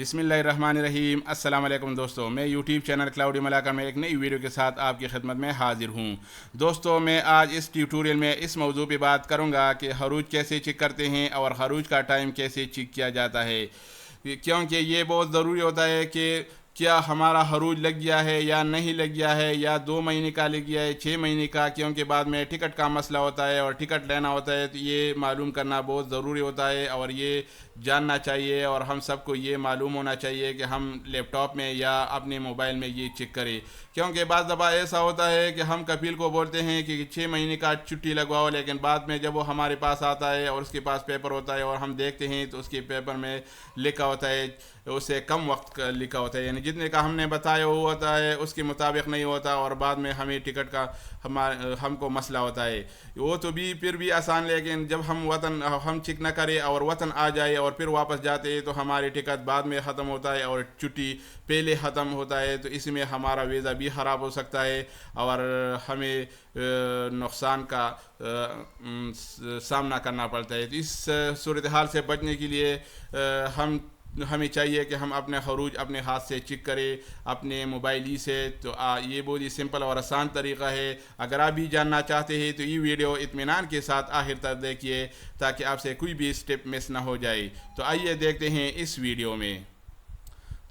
बिस्मिल्लाहिर्रहमानिर्रहीम। अस्सलाम वालेकुम दोस्तों, मैं यूट्यूब चैनल क्लाउडी मलाका में एक नई वीडियो के साथ आपकी खिदमत में हाजिर हूँ। दोस्तों, मैं आज इस ट्यूटोरियल में इस मौजू पे बात करूँगा कि हरूज कैसे चेक करते हैं और हरूज का टाइम कैसे चेक किया जाता है, क्योंकि ये बहुत ज़रूरी होता है कि क्या हमारा हरूज लग गया है या नहीं लग गया है, या 2 महीने का लग गया है, 6 महीने का, क्योंकि बाद में टिकट का मसला होता है और टिकट लेना होता है। तो ये मालूम करना बहुत ज़रूरी होता है और ये जानना चाहिए और हम सबको ये मालूम होना चाहिए कि हम लैपटॉप में या अपने मोबाइल में ये चेक करें। क्योंकि बाज़ दफ़ा ऐसा होता है कि हम कफील को बोलते हैं कि 6 महीने का छुट्टी लगवाओ, लेकिन बाद में जब वो हमारे पास आता है और उसके पास पेपर होता है और हम देखते हैं तो उसके पेपर में लिखा होता है, उससे कम वक्त का लिखा होता है, यानी जितने का हमने बताया वो होता है उसके मुताबिक नहीं होता और बाद में हमें टिकट का हमको मसला होता है। वो तो भी फिर भी आसान, लेकिन जब हम चेक न करें और वतन आ जाए और फिर वापस जाते हैं तो हमारी टिकट बाद में ख़त्म होता है और छुट्टी पहले ख़त्म होता है, तो इसमें हमारा वीज़ा भी ख़राब हो सकता है और हमें नुकसान का सामना करना पड़ता है। तो इस सूरत हाल से बचने के लिए हमें चाहिए कि हम अपने खरूज अपने हाथ से चेक करें अपने मोबाइल ही से। तो ये बहुत ही सिंपल और आसान तरीक़ा है। अगर आप भी जानना चाहते हैं तो ये वीडियो इत्मीनान के साथ आखिर तक देखिए ताकि आपसे कोई भी स्टेप मिस ना हो जाए। तो आइए देखते हैं इस वीडियो में।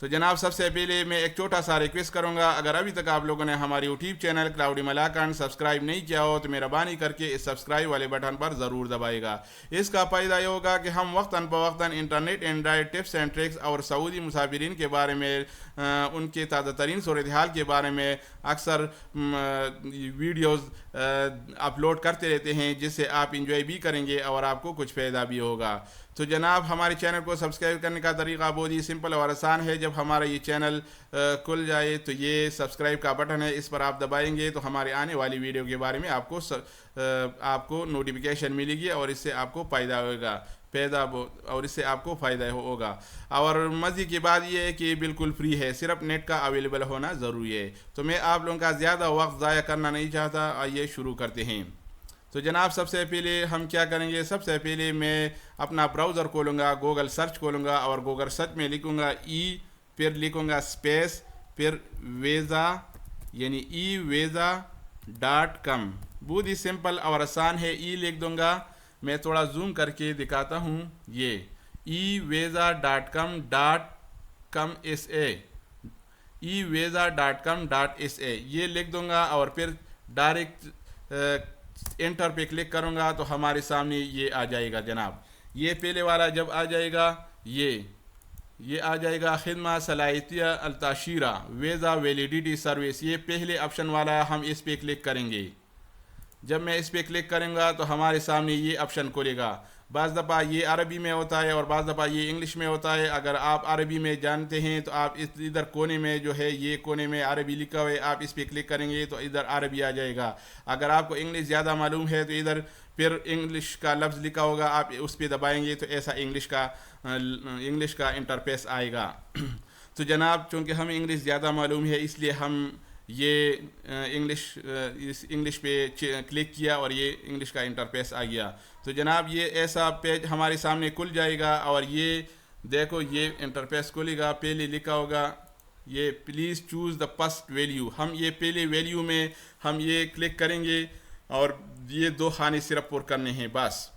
तो जनाब, सबसे पहले मैं एक छोटा सा रिक्वेस्ट करूंगा, अगर अभी तक आप लोगों ने हमारे यूट्यूब चैनल क्लाउडी मलाकन सब्सक्राइब नहीं किया हो तो मेहरबानी करके इस सब्सक्राइब वाले बटन पर ज़रूर दबाएगा। इसका फ़ायदा ये होगा कि हम वक्तन फ़वक्तन internet android tips and tricks और सऊदी मुसाफिरीन के बारे में उनके ताज़ा तरीन सूरत हाल के बारे में अक्सर वीडियोज़ अपलोड करते रहते हैं, जिससे आप इंजॉय भी करेंगे और आपको कुछ फ़ायदा भी होगा। तो जनाब, हमारे चैनल को सब्सक्राइब करने का तरीका बहुत ही सिंपल और आसान है। जब हमारा ये चैनल खुल जाए तो ये सब्सक्राइब का बटन है, इस पर आप दबाएंगे तो हमारे आने वाली वीडियो के बारे में आपको नोटिफिकेशन मिलेगी और इससे आपको फ़ायदा होगा। और मज़े की बात यह है कि बिल्कुल फ्री है, सिर्फ नेट का अवेलेबल होना ज़रूरी है। तो मैं आप लोगों का ज़्यादा वक्त ज़ाया करना नहीं चाहता, आइए शुरू करते हैं। तो जनाब, सबसे पहले हम क्या करेंगे, सबसे पहले मैं अपना ब्राउज़र खोलूँगा, गूगल सर्च खोलूँगा और गूगल सर्च में लिखूँगा फिर लिखूँगा स्पेस, फिर वीज़ा यानी eVisa.com। बहुत ही सिंपल और आसान है। लिख दूँगा, मैं थोड़ा जूम करके दिखाता हूँ। ये eVisa.com.sa ये लिख दूँगा और फिर डायरेक्ट एंटर पे क्लिक करूँगा तो हमारे सामने ये आ जाएगा। जनाब, ये पहले वाला जब आ जाएगा ये आ जाएगा खिदमत सलाहियतिया अलताशीरा वीज़ा वैलिडिटी सर्विस, ये पहले ऑप्शन वाला, हम इस पे क्लिक करेंगे। जब मैं इस पे क्लिक करूँगा तो हमारे सामने ये ऑप्शन खुलेगा। बाज़ दफ़ा ये अरबी में होता है और बाज़ दफ़ा ये इंग्लिश में होता है। अगर आप अरबी में जानते हैं तो आप इधर कोने में जो है, ये कोने में अरबी लिखा हुआ है, आप इस पे क्लिक करेंगे तो इधर अरबी आ जाएगा। अगर आपको इंग्लिश ज़्यादा मालूम है तो इधर फिर इंग्लिश का लफ्ज़ लिखा होगा, आप उस पर दबाएंगे तो ऐसा इंग्लिश का इंटरफेस आएगा। तो जनाब, चूँकि हमें इंग्लिश ज़्यादा मालूम है इसलिए हम ये इंग्लिश पे क्लिक किया और ये इंग्लिश का इंटरफेस आ गया। तो जनाब, ये ऐसा पेज हमारे सामने खुल जाएगा और ये देखो, ये इंटरफेस खुलेगा। पहले लिखा होगा ये please choose the first value. हम ये पहले वैल्यू में हम ये क्लिक करेंगे और ये 2 खाने सिर्फ पुर करने हैं बस।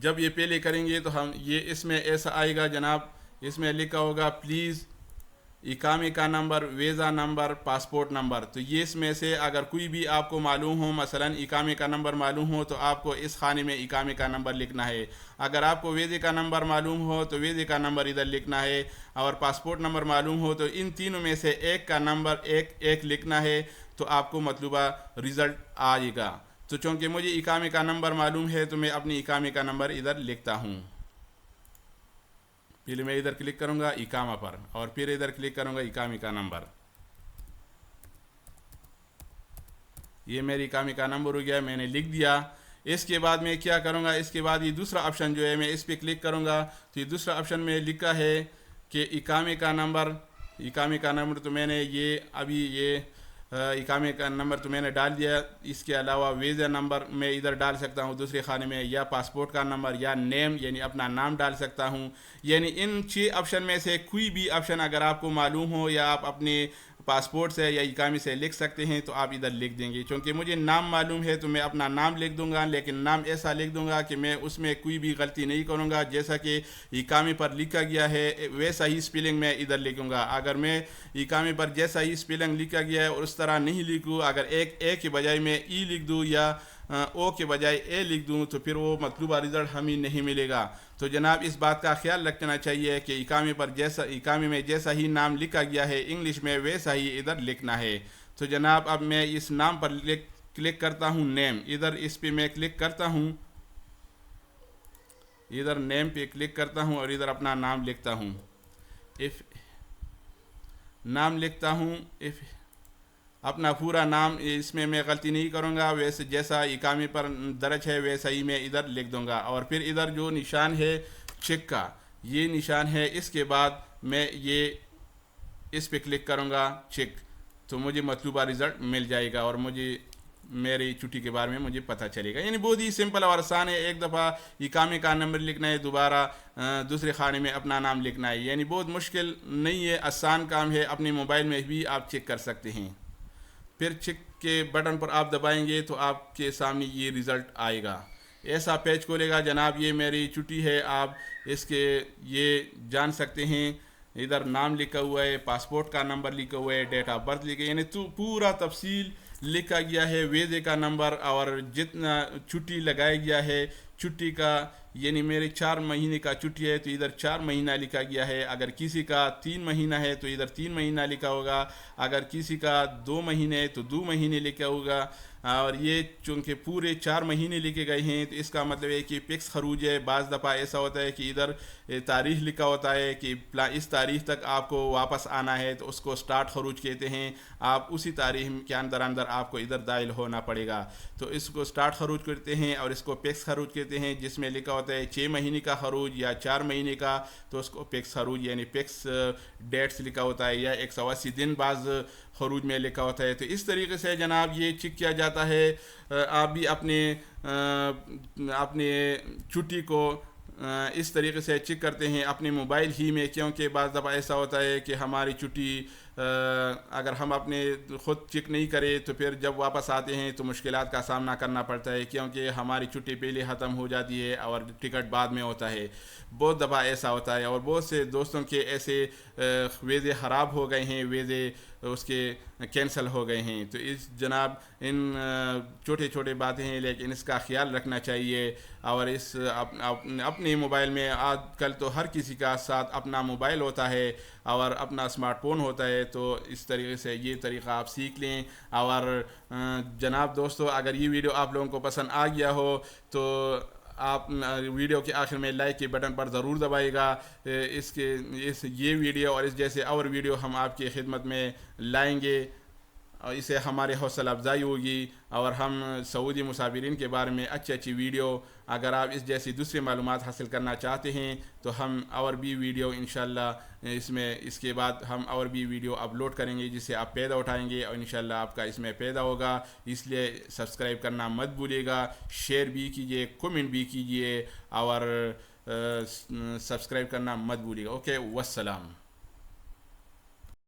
जब ये पहले करेंगे तो हम ये इसमें ऐसा आएगा जनाब, इसमें लिखा होगा प्लीज़ इकामे का number, visa number, passport number. तो ये इसमें से अगर कोई भी आपको मालूम हो, मसलन इकामे का नंबर मालूम हो तो आपको इस खाने में इकामे का नंबर लिखना है। अगर आपको वीज़े का नंबर मालूम हो तो वीज़े का नंबर इधर लिखना है और पासपोर्ट नंबर मालूम हो तो इन तीनों में से एक का नंबर एक लिखना है, तो आपको मतलूबा रिज़ल्ट आएगा। तो चूँकि मुझे इकामे का नंबर मालूम है तो मैं अपनी इकामे का नंबर इधर लिखता हूँ। पहले मैं इधर क्लिक करूंगा इकामा पर और फिर इधर क्लिक करूंगा इकामे का नंबर। ये मेरी इकामे का नंबर हो गया, मैंने लिख दिया। इसके बाद मैं क्या करूंगा, इसके बाद ये दूसरा ऑप्शन जो है मैं इस पर क्लिक करूंगा तो ये दूसरा ऑप्शन में लिखा है कि इकामे का नंबर तो मैंने ये अभी ये इकामे का नंबर तो मैंने डाल दिया। इसके अलावा वीज़ा नंबर मैं इधर डाल सकता हूँ दूसरे खाने में, या पासपोर्ट का नंबर, या नेम यानी अपना नाम डाल सकता हूँ। यानी इन 6 ऑप्शन में से कोई भी ऑप्शन अगर आपको मालूम हो या आप अपने पासपोर्ट से या इकामे से लिख सकते हैं तो आप इधर लिख देंगे। क्योंकि मुझे नाम मालूम है तो मैं अपना नाम लिख दूंगा, लेकिन नाम ऐसा लिख दूंगा कि मैं उसमें कोई भी गलती नहीं करूंगा। जैसा कि इकामे पर लिखा गया है वैसा ही स्पेलिंग मैं इधर लिखूंगा। अगर मैं इकामे पर जैसा ही स्पेलिंग लिखा गया है और उस तरह नहीं लिखूँ, अगर एक ए के बजाय मैं ई लिख दूँ या ओ के बजाय ए लिख दूँ तो फिर वो मतलूबा रिज़ल्ट हमें नहीं मिलेगा। तो जनाब इस बात का ख्याल रखना चाहिए कि इकामे में जैसा ही नाम लिखा गया है इंग्लिश में वैसा ही इधर लिखना है। तो जनाब अब मैं इस नाम पर क्लिक करता हूँ, नेम, इधर इस पे मैं क्लिक करता हूँ, इधर नेम पे क्लिक करता हूँ और इधर अपना नाम लिखता हूँ। इफ़ नाम लिखता हूँ, इफ़ अपना पूरा नाम, इसमें मैं गलती नहीं करूँगा, वैसे जैसा इकामे पर दर्ज है वैसा ही मैं इधर लिख दूँगा। और फिर इधर जो निशान है चेक का, ये निशान है, इसके बाद मैं ये इस पे क्लिक करूँगा चेक, तो मुझे मतलूबा रिज़ल्ट मिल जाएगा और मुझे मेरी छुट्टी के बारे में मुझे पता चलेगा। यानी बहुत ही सिंपल और आसान है। एक दफ़ा इकामे का नंबर लिखना है, दोबारा दूसरे खाने में अपना नाम लिखना है। यानी बहुत मुश्किल नहीं है, आसान काम है, अपने मोबाइल में भी आप चेक कर सकते हैं। फिर चेक के बटन पर आप दबाएंगे तो आपके सामने ये रिज़ल्ट आएगा, ऐसा पेज खोलेगा। जनाब ये मेरी छुट्टी है, आप इसके ये जान सकते हैं। इधर नाम लिखा हुआ है, पासपोर्ट का नंबर लिखा हुआ है, डेट ऑफ बर्थ लिखा है, यानी तो पूरा तफसील लिखा गया है, वीज़े का नंबर और जितना छुट्टी लगाया गया है छुट्टी का। यानी मेरे 4 महीने का छुट्टी है तो इधर 4 महीना लिखा गया है। अगर किसी का 3 महीना है तो इधर 3 महीना लिखा होगा, अगर किसी का 2 महीने है तो 2 महीने लिखा होगा। और ये चूँकि पूरे 4 महीने लिखे गए हैं तो इसका मतलब है कि फिक्स खरूज है। बाज़ दफ़ा ऐसा होता है कि इधर तारीख़ लिखा होता है कि इस तारीख़ तक आपको वापस आना है, तो उसको स्टार्ट खरूज कहते हैं। आप उसी तारीख़ के अंदर आपको इधर दाखिल होना पड़ेगा, तो इसको स्टार्ट खरूज करते हैं। और इसको फिक्स खरूज कहते हैं, जिसमें लिखा होता है 6 महीने का खरूज या 4 महीने का, तो उसको फिक्स खरूज यानी फिक्स डेट्स लिखा होता है, या 180 दिन बाज़ खरूज में लिखा होता है। तो इस तरीके से जनाब ये चेक किया जाता है। आप भी अपने छुट्टी को इस तरीके से चेक करते हैं अपने मोबाइल ही में, क्योंकि बाज़ दफ़ा ऐसा होता है कि हमारी छुट्टी अगर हम अपने ख़ुद चेक नहीं करें तो फिर जब वापस आते हैं तो मुश्किलात का सामना करना पड़ता है, क्योंकि हमारी छुट्टी पहले ख़त्म हो जाती है और टिकट बाद में होता है। बहुत दफ़ा ऐसा होता है और बहुत से दोस्तों के ऐसे वीज़े ख़राब हो गए हैं, वीज़े उसके कैंसिल हो गए हैं। तो इस जनाब इन छोटे छोटे बातें हैं, लेकिन इसका ख्याल रखना चाहिए। और इस अपने मोबाइल में आजकल तो हर किसी का साथ अपना मोबाइल होता है और अपना स्मार्टफोन होता है, तो इस तरीके से ये तरीक़ा आप सीख लें। और जनाब दोस्तों, अगर ये वीडियो आप लोगों को पसंद आ गया हो तो आप वीडियो के आखिर में लाइक के बटन पर ज़रूर दबाइएगा। ये वीडियो और इस जैसे और वीडियो हम आपकी खिदमत में लाएंगे और इससे हमारे हौसला अफजाई होगी। और हम सऊदी मुसाफिरीन के बारे में अच्छी अच्छी वीडियो, अगर आप इस जैसी दूसरी मालूमात हासिल करना चाहते हैं तो हम और भी वीडियो इंशाल्लाह इसके बाद हम और भी वीडियो अपलोड करेंगे जिससे आप फ़ायदा उठाएंगे और इंशाल्लाह आपका इसमें फ़ायदा होगा। इसलिए सब्सक्राइब करना मत भूलिएगा, शेयर भी कीजिए, कमेंट भी कीजिए और सब्सक्राइब करना मत भूलिएगा। ओके, वस्सलाम।